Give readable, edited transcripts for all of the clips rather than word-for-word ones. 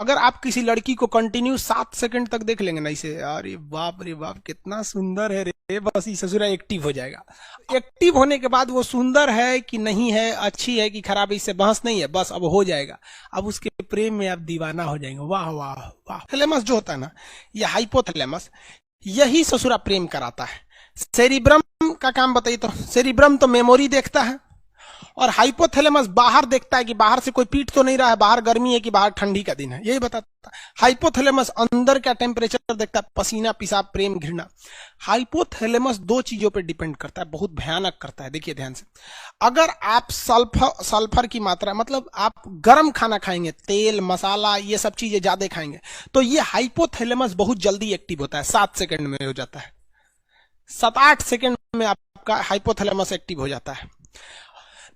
अगर आप किसी लड़की को कंटिन्यू 7 सेकंड तक देख लेंगे ना इसे, अरे बाप रे बाप कितना सुंदर है रे, बस ये ससुरा एक्टिव हो जाएगा। एक्टिव होने के बाद वो सुंदर है कि नहीं है, अच्छी है कि खराब है, इससे बहस नहीं है, बस अब हो जाएगा। अब उसके प्रेम में आप दीवाना हो जाएंगे। वाह वाह वाह। थैलेमस जो होता है ना, ये हाइपोथैलेमस, यही ससुरा प्रेम कराता है। सेरिब्रम का काम बताइए तो, सेरिब्रम तो मेमोरी देखता है और हाइपोथैलेमस बाहर देखता है कि बाहर से कोई पीट तो नहीं रहा है, बाहर गर्मी है कि बाहर ठंडी का दिन है, यही बताता है। हाइपोथैलेमस अंदर का टेम्परेचर देखता है, पसीना, पेशाब, प्रेम, घृणा। हाइपोथैलेमस दो चीजों पर डिपेंड करता है, बहुत भयानक करता है। देखिए ध्यान से, अगर आप सल्फर की मात्रा, मतलब आप गर्म खाना खाएंगे, तेल मसाला ये सब चीजें ज्यादा खाएंगे, तो ये हाइपोथैलेमस बहुत जल्दी एक्टिव होता है, 7 सेकंड में हो जाता है। 7-8 सेकंड में आपका हाइपोथैलेमस एक्टिव हो जाता है।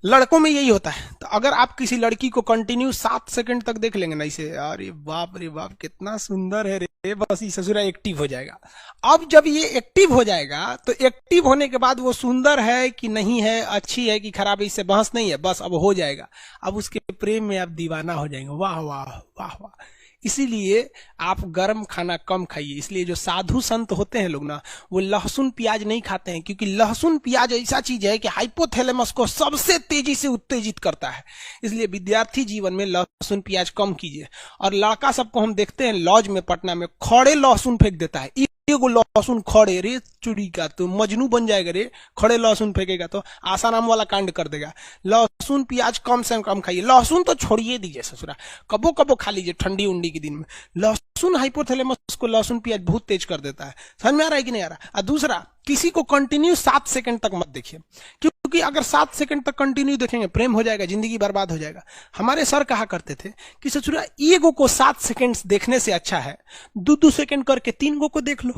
लड़कों में यही होता है। तो अगर आप किसी लड़की को कंटिन्यू 7 सेकंड तक देख लेंगे ना इसे, अरे बाप रे बाप कितना सुंदर है रे, बस ये ससुरा एक्टिव हो जाएगा। अब जब ये एक्टिव हो जाएगा तो एक्टिव होने के बाद वो सुंदर है कि नहीं है, अच्छी है कि खराब है, इससे बहस नहीं है, बस अब हो जाएगा। अब उसके प्रेम में आप दीवाना हो जाएंगे। वाह वाह वाह वाह। इसीलिए आप गर्म खाना कम खाइए। इसलिए जो साधु संत होते हैं लोग ना, वो लहसुन प्याज नहीं खाते हैं, क्योंकि लहसुन प्याज ऐसा चीज है कि हाइपोथैलेमस को सबसे तेजी से उत्तेजित करता है। इसलिए विद्यार्थी जीवन में लहसुन प्याज कम कीजिए। और लड़का सबको हम देखते हैं लॉज में, पटना में खड़े लहसुन फेंक देता है। एगो लहसुन खड़े, रे चुड़ी का तो मजनू बन जाएगा रे, खड़े लहसुन फेंकेगा तो आसाराम वाला कांड कर देगा। लहसुन प्याज कम से कम खाइए। लहसुन तो छोड़िए दीजिए ससुरा, कबो कबो खा लीजिए ठंडी उंडी के दिन में। लहसुन हाइपोथैलेमस को लहसुन प्याज बहुत तेज कर देता है। समझ में आ रहा है कि नहीं आ रहा? और दूसरा, किसी को कंटिन्यू 7 सेकंड तक मत देखिए, क्योंकि अगर 7 सेकंड तक कंटिन्यू देखेंगे प्रेम हो जाएगा, जिंदगी बर्बाद हो जाएगा। हमारे सर कहा करते थे कि ससुरा ईगो को 7 सेकंड देखने से अच्छा है 2-2 सेकंड करके 3 गो को देख लो,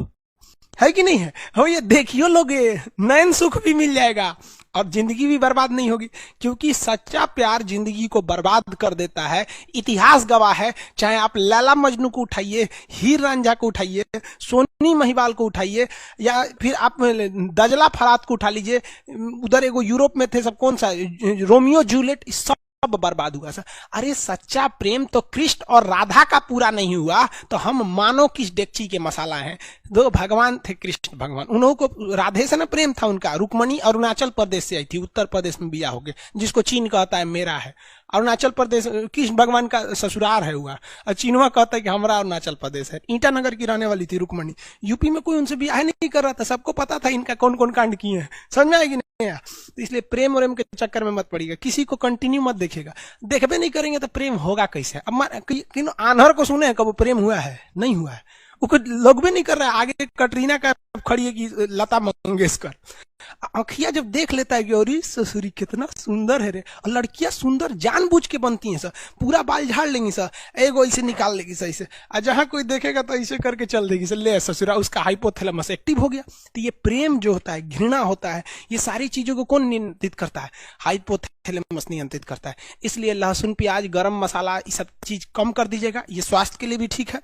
है कि नहीं है? हो, ये देखियो लोगे, नयन सुख भी मिल जाएगा और जिंदगी भी बर्बाद नहीं होगी। क्योंकि सच्चा प्यार जिंदगी को बर्बाद कर देता है। इतिहास गवाह है। चाहे आप लैला मजनू को उठाइए, हीर रांझा को उठाइए, सोनी महिवाल को उठाइए, या फिर आप दजला फरात को उठा लीजिए। उधर एगो यूरोप में थे सब, कौन सा, रोमियो जूलियट, सब बर्बाद हुआ सर। अरे सच्चा प्रेम तो कृष्ण और राधा का पूरा नहीं हुआ तो हम मानो किस डेगची के मसाला हैं। दो भगवान थे, कृष्ण भगवान, उन्हों को राधे से ना प्रेम था उनका। रुक्मणी अरुणाचल प्रदेश से आई थी, उत्तर प्रदेश में बिया हो गए, जिसको चीन कहता है मेरा है। अरुणाचल प्रदेश कृष्ण भगवान का ससुराल है हुआ, और चीनवा कहता है कि हमारा अरुणाचल प्रदेश है। ईटानगर की रहने वाली थी रुक्मणी। यूपी में कोई उनसे बियाह नहीं कर रहा था, सबको पता था इनका कौन कौन कांड किए हैं। समझ में आएगी नहीं? तो इसलिए प्रेम और के चक्कर में मत पड़िएगा। किसी को कंटिन्यू मत देखिएगा। देखबे नहीं करेंगे तो प्रेम होगा कैसे? अब आन्हर को सुने कब प्रेम हुआ है? नहीं हुआ है, वो लोग भी नहीं कर रहा है। आगे कटरीना का खड़ी है कि लता मंगेशकर, आँखिया जब देख लेता है कि अरे ससुरी कितना सुंदर है रे। और लड़कियां सुंदर जानबूझ के बनती हैं सर, पूरा बाल झाड़ लेंगी सर, एगो ऐसे निकाल लेगी सर ऐसे, और जहां कोई देखेगा तो ऐसे करके चल देगी सर, ले ससुरा उसका हाइपोथैलेमस एक्टिव हो गया। तो ये प्रेम जो होता है, घृणा होता है, ये सारी चीजों को कौन नियंत्रित करता है? हाइपोथैलेमस नियंत्रित करता है। इसलिए लहसुन प्याज गरम मसाला ये सब चीज कम कर दीजिएगा, ये स्वास्थ्य के लिए भी ठीक है।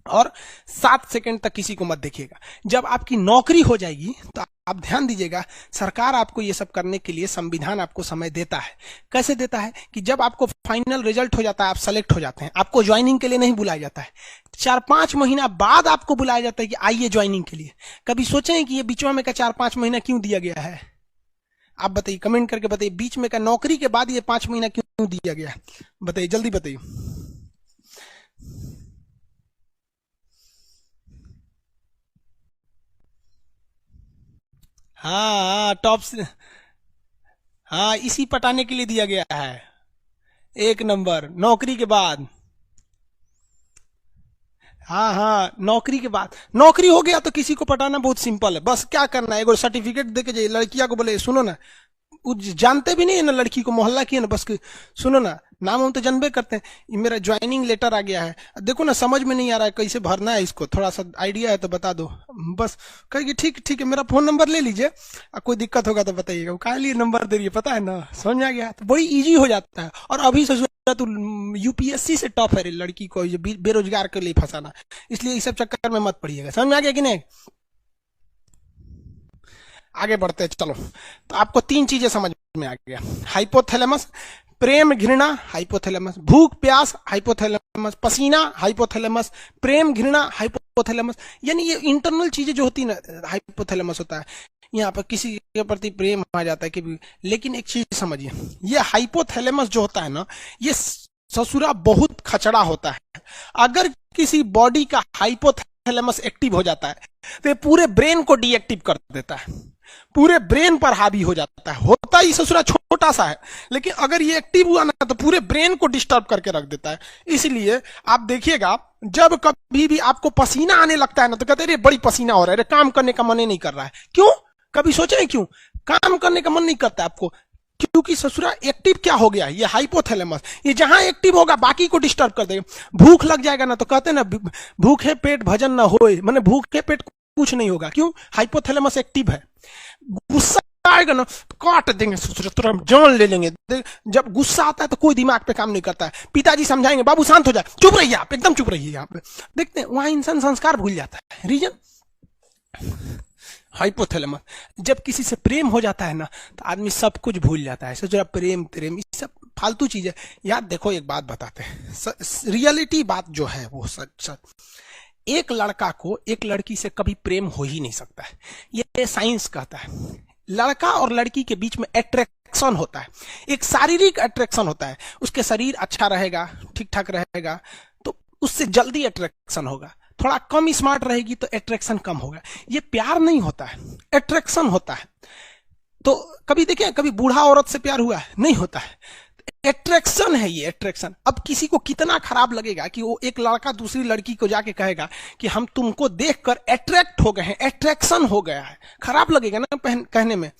और 7 सेकंड तक किसी को मत देखिएगा। जब आपकी नौकरी हो जाएगी तो आप ध्यान दीजिएगा, सरकार आपको ये सब करने के लिए, संविधान आपको समय देता है। कैसे देता है? कि जब आपको फाइनल रिजल्ट हो जाता है, आप सेलेक्ट हो जाते हैं, आपको ज्वाइनिंग के लिए नहीं बुलाया जाता है, 4-5 महीना बाद आपको बुलाया जाता है कि आइए ज्वाइनिंग के लिए। कभी सोचे हैं कि ये बीच में का 4-5 महीना क्यों दिया गया है? आप बताइए, कमेंट करके बताइए, बीच में का नौकरी के बाद ये 5 महीना क्यों दिया गया? बताइए, जल्दी बताइए। हाँ टॉप से, हाँ इसी पटाने के लिए दिया गया है। 1 नंबर नौकरी के बाद। हाँ हाँ, नौकरी के बाद, नौकरी हो गया तो किसी को पटाना बहुत सिंपल है। बस क्या करना है, एगो सर्टिफिकेट दे के जाइए, लड़कियां को बोले सुनो ना, वो जानते भी नहीं है ना लड़की को, मोहल्ला की है ना, बस सुनो ना, नाम हम तो जानबे करते हैं, ये मेरा ज्वाइनिंग लेटर आ गया है, देखो ना समझ में नहीं आ रहा है कैसे भरना है इसको, थोड़ा सा आइडिया है तो बता दो। बस कहेगी ठीक ठीक है, मेरा फोन नंबर ले लीजिए, कोई दिक्कत होगा तो बताइएगा। वो काहे लिए नंबर दे रही है, पता है ना? समझ में आ गया? तो बड़ी इजी हो जाता है। और अभी से तो यूपीएससी से टफ है लड़की को बेरोजगार के लिए फंसाना, इसलिए इस सब चक्कर में मत पड़िएगा। समझ में आ गया कि नहीं? आगे बढ़ते हैं, चलो। तो आपको 3 चीजें समझ में आ गया। हाइपोथैलेमस प्रेम घृणा हाइपोथैलेमस, भूख प्यास हाइपोथैलेमस, पसीना हाइपोथैलेमस, प्रेम घृणा हाइपोथैलेमस। यानी ये इंटरनल चीजें जो होती है ना, हाइपोथैलेमस होता है। यहाँ पर किसी के प्रति प्रेम आ जाता है कि, लेकिन एक चीज समझिए, ये हाइपोथैलेमस जो होता है ना, ये ससुरा बहुत खचड़ा होता है। अगर किसी बॉडी का हाइपोथैलेमस एक्टिव हो जाता है तो ये पूरे ब्रेन को डीएक्टिव कर देता है, पूरे ब्रेन पर हावी हो जाता है। होता ही ससुरा छोटा सा है, लेकिन अगर ये एक्टिव हुआ ना तो पूरे ब्रेन को डिस्टर्ब करके रख देता है। इसलिए आप देखिएगा, जब कभी भी आपको पसीना आने लगता है ना तो कहते हैं बड़ी पसीना हो रहा है, काम करने का मन ही नहीं कर रहा है। क्यों? कभी सोचे हैं क्यों काम करने का मन नहीं करता आपको? क्योंकि ससुरा एक्टिव क्या हो गया, ये हाइपोथैलेमस। ये जहां एक्टिव होगा बाकी को डिस्टर्ब कर देगा। भूख लग जाएगा ना तो कहते हैं ना, भूखे पेट भजन ना होए, माने भूखे पेट कुछ नहीं होगा। क्यों? हाइपोथैलेमस एक्टिव है। गुस्सा आएगा ना तो काट देंगे ससुरा, तुरंत जान ले लेंगे। जब गुस्सा आता है तो कोई दिमाग पे काम नहीं करता है। पिताजी समझाएंगे बाबू शांत हो जाए, चुप रहिए आप, एकदम चुप रहिए। यहाँ पे देखते हैं वहां इंसान संस्कार भूल जाता है। Reason hypothalamus. जब किसी से प्रेम हो जाता है ना तो आदमी सब कुछ भूल जाता है। ससुरा प्रेम प्रेम ये सब फालतू चीज है। यार देखो, एक बात बताते हैं, रियलिटी बात जो है वो सच। एक लड़का को एक लड़की से कभी प्रेम हो ही नहीं सकता है, ये साइंस कहता है। लड़का और लड़की के बीच में अट्रैक्शन होता है, एक शारीरिक अट्रैक्शन होता है। उसके शरीर अच्छा रहेगा, ठीक ठाक रहेगा तो उससे जल्दी अट्रैक्शन होगा। थोड़ा कम स्मार्ट रहेगी तो अट्रैक्शन कम होगा। ये प्यार नहीं होता है, अट्रैक्शन होता है। तो कभी देखिए, कभी बूढ़ा औरत से प्यार हुआ है? नहीं होता है। अट्रैक्शन है ये, अट्रैक्शन। अब किसी को कितना खराब लगेगा कि वो एक लड़का दूसरी लड़की को जाके कहेगा कि हम तुमको देखकर अट्रैक्ट हो गए हैं, अट्रैक्शन हो गया है। खराब लगेगा ना कहने में।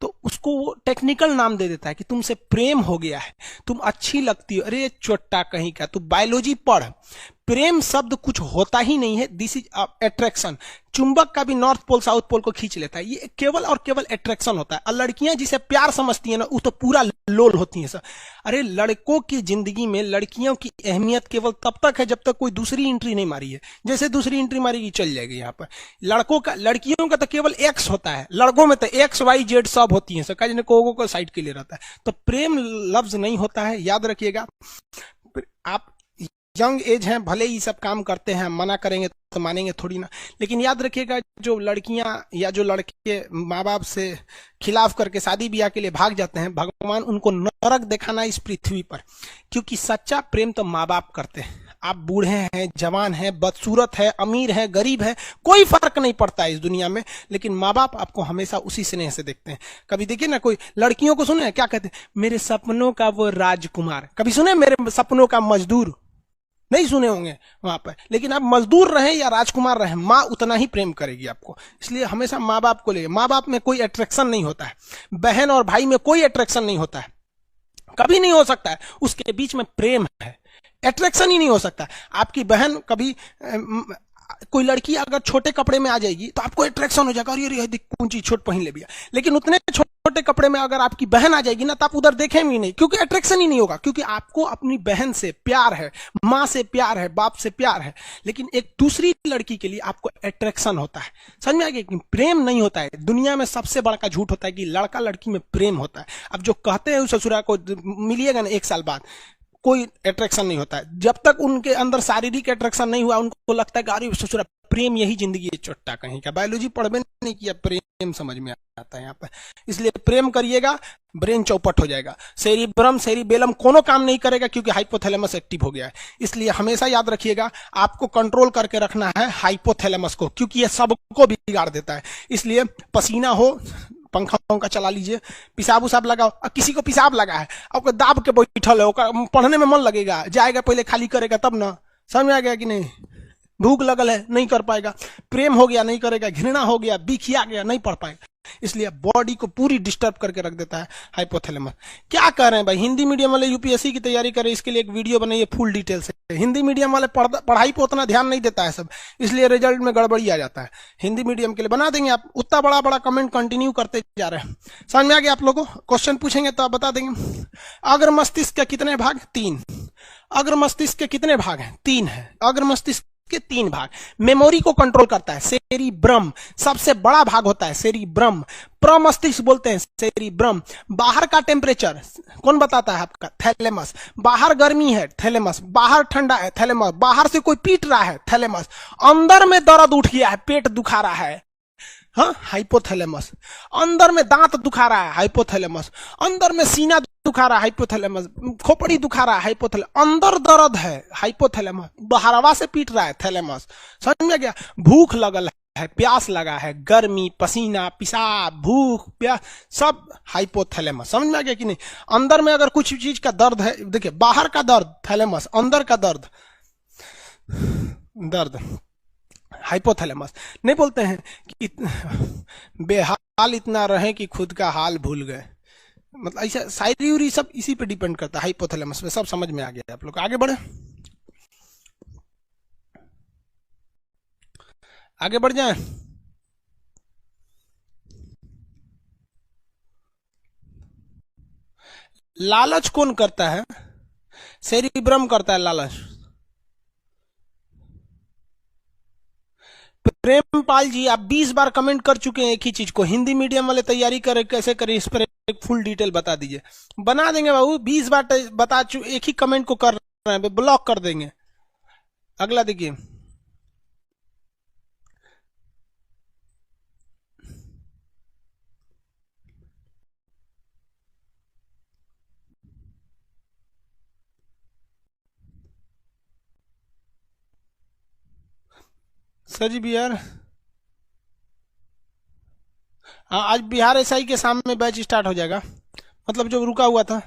तो उसको वो टेक्निकल नाम दे देता है कि तुमसे प्रेम हो गया है, तुम अच्छी लगती हो। अरे चोट्टा कहीं का, तू बायोलॉजी पढ़। प्रेम शब्द कुछ होता ही नहीं है, दिस इज अट्रैक्शन। चुंबक का भी नॉर्थ पोल साउथ पोल को खींच लेता है, ये केवल और केवल अट्रैक्शन होता है। और लड़कियां जिसे प्यार समझती है ना, वो तो पूरा लोल होती हैं सर। अरे लड़कों की जिंदगी में लड़कियों की अहमियत केवल तब तक है जब तक कोई दूसरी एंट्री नहीं मारी है। जैसे दूसरी एंट्री मारेगी चल जाएगी। यहाँ पर लड़कियों का तो केवल एक्स होता है, लड़कों में तो एक्स वाई जेड सब होती है सर, जिन्हें को साइड के लिए रहता है। तो प्रेम लफ्ज नहीं होता है, याद रखिएगा। आप यंग एज हैं, भले ही सब काम करते हैं, मना करेंगे तो मानेंगे थोड़ी ना, लेकिन याद रखिएगा, जो लड़कियां या जो लड़के माँ बाप से खिलाफ करके शादी ब्याह के लिए भाग जाते हैं, भगवान उनको नरक दिखाना इस पृथ्वी पर। क्योंकि सच्चा प्रेम तो माँ बाप करते हैं। आप बूढ़े हैं, जवान हैं, बदसूरत है, अमीर है, गरीब है, कोई फर्क नहीं पड़ता है इस दुनिया में, लेकिन माँ बाप आपको हमेशा उसी स्नेह से देखते हैं। कभी देखिए ना, कोई लड़कियों को सुने क्या कहते हैं, मेरे सपनों का वो राजकुमार। कभी सुने मेरे सपनों का मजदूर? नहीं सुने होंगे वहां पर। लेकिन आप मजदूर रहे या राजकुमार रहे, माँ उतना ही प्रेम करेगी आपको। इसलिए हमेशा माँ बाप को ले। माँ बाप में कोई अट्रैक्शन नहीं होता है, बहन और भाई में कोई अट्रैक्शन नहीं होता है, कभी नहीं हो सकता है। उसके बीच में प्रेम है, अट्रैक्शन ही नहीं हो सकता। आपकी बहन कभी कोई लड़की अगर छोटे कपड़े में आ जाएगी तो आपको अट्रैक्शन हो जाएगा, और ये कौन चीज छोट पहन ले भैया। लेकिन उतने छोटे कपड़े में अगर आपकी बहन आ जाएगी ना तो आप उधर देखेंगे ही नहीं, क्योंकि अट्रैक्शन ही नहीं होगा। क्योंकि आपको अपनी बहन से प्यार है, माँ से प्यार है, बाप से प्यार है। लेकिन एक दूसरी लड़की के लिए आपको अट्रैक्शन होता है। समझ में आ गया कि प्रेम नहीं होता है। दुनिया में सबसे बड़ा झूठ होता है कि लड़का लड़की में प्रेम होता है। अब जो कहते हैं उस ससुरा को मिलिएगा ना 1 साल बाद, कोई अट्रैक्शन नहीं होता है। जब तक उनके अंदर शारीरिक अट्रैक्शन नहीं हुआ, उनको लगता है कि अरे ससुरा प्रेम यही जिंदगी है। चोट्टा कहीं का, बायोलॉजी पढ़ नहीं किया, प्रेम समझ में आता है यहाँ पर। इसलिए प्रेम करिएगा, ब्रेन चौपट हो जाएगा। सेरिब्रम सेरिबेलम कोनो काम नहीं करेगा, क्योंकि हाइपोथैलेमस एक्टिव हो गया है। इसलिए हमेशा याद रखिएगा, आपको कंट्रोल करके रखना है हाइपोथैलेमस को, क्योंकि यह सबको बिगाड़ देता है। इसलिए पसीना हो, पंखा चला लीजिए, पिसाब उसाब लगाओ। किसी को पिसाब लगा है, आपको दाब के बैठल है, पढ़ने में मन लगेगा, जाएगा पहले खाली करेगा तब ना। समझ में आ गया कि नहीं? भूख लगल है, नहीं कर पाएगा। प्रेम हो गया, नहीं करेगा। घृणा हो गया, बिखिया गया, नहीं पढ़ पाएगा। इसलिए बॉडी को पूरी डिस्टर्ब करके रख देता है हाइपोथैलेमस। क्या कर रहे हैं भाई, हिंदी मीडियम वाले यूपीएससी की तैयारी करें, इसके लिए एक वीडियो बनाइए फुल डिटेल से। हिंदी मीडियम वाले पढ़ाई पर उतना ध्यान नहीं देता है सब, इसलिए रिजल्ट में गड़बड़ी आ जाता है। हिंदी मीडियम के लिए बना देंगे, आप उतना बड़ा बड़ा कमेंट कंटिन्यू करते जा रहे हैं। समझ में आ गया आप लोगों को? क्वेश्चन पूछेंगे तो आप बता देंगे। अग्र मस्तिष्क के कितने भाग? 3। अग्र मस्तिष्क के कितने भाग हैं? 3 है। अग्र मस्तिष्क के 3 भाग। मेमोरी को कंट्रोल करता है सेरिब्रम, सबसे बड़ा भाग होता है सेरिब्रम। प्रमस्तिष्क बोलते हैं सेरिब्रम। बाहर का टेम्परेचर कौन बताता है आपका? थैलेमस। बाहर गर्मी है थैलेमस, बाहर ठंडा है थैलेमस, बाहर से कोई पीट रहा है थैलेमस, अंदर में दर्द उठ गया है, पेट दुखा रहा है, हाँ, हाइपोथैलेमस। अंदर में दांत दुखा रहा है हाइपोथैलेमस, अंदर में सीना दुखा रहा है हाइपोथैलेमस, खोपड़ी दुखा रहा है हाइपोथैलेमस, अंदर दर्द है हाइपोथैलेमस, बाहरवा से पीट रहा है थैलेमस। समझ में गया? भूख लगल है, प्यास लगा है, गर्मी, पसीना, पेशाब, भूख, प्यास, सब हाइपोथैलेमस। समझ में आ गया कि नहीं? अंदर में अगर कुछ चीज का दर्द है, देखिए बाहर का दर्द थैलेमस, अंदर का दर्द दर्द हाइपोथैलेमस। नहीं बोलते हैं कि बेहाल इतना रहे कि खुद का हाल भूल गए, मतलब ऐसा शायरी उरी सब इसी पे डिपेंड करता है, हाइपोथैलेमस में। सब समझ में आ गया आप लोग, आगे बढ़े, आगे बढ़ जाए। लालच कौन करता है? सेरिब्रम करता है लालच। प्रेमपाल जी, आप 20 बार कमेंट कर चुके हैं एक ही चीज को। हिंदी मीडियम वाले तैयारी करें कैसे करें, इस पर एक फुल डिटेल बता दीजिए। बना देंगे बाबू, 20 बार बता चुके, एक ही कमेंट को कर रहे हैं, ब्लॉक कर देंगे। अगला देखिए, सर जी बिहार, हाँ आज बिहार एसआई के सामने बैच स्टार्ट हो जाएगा, मतलब जो रुका हुआ था।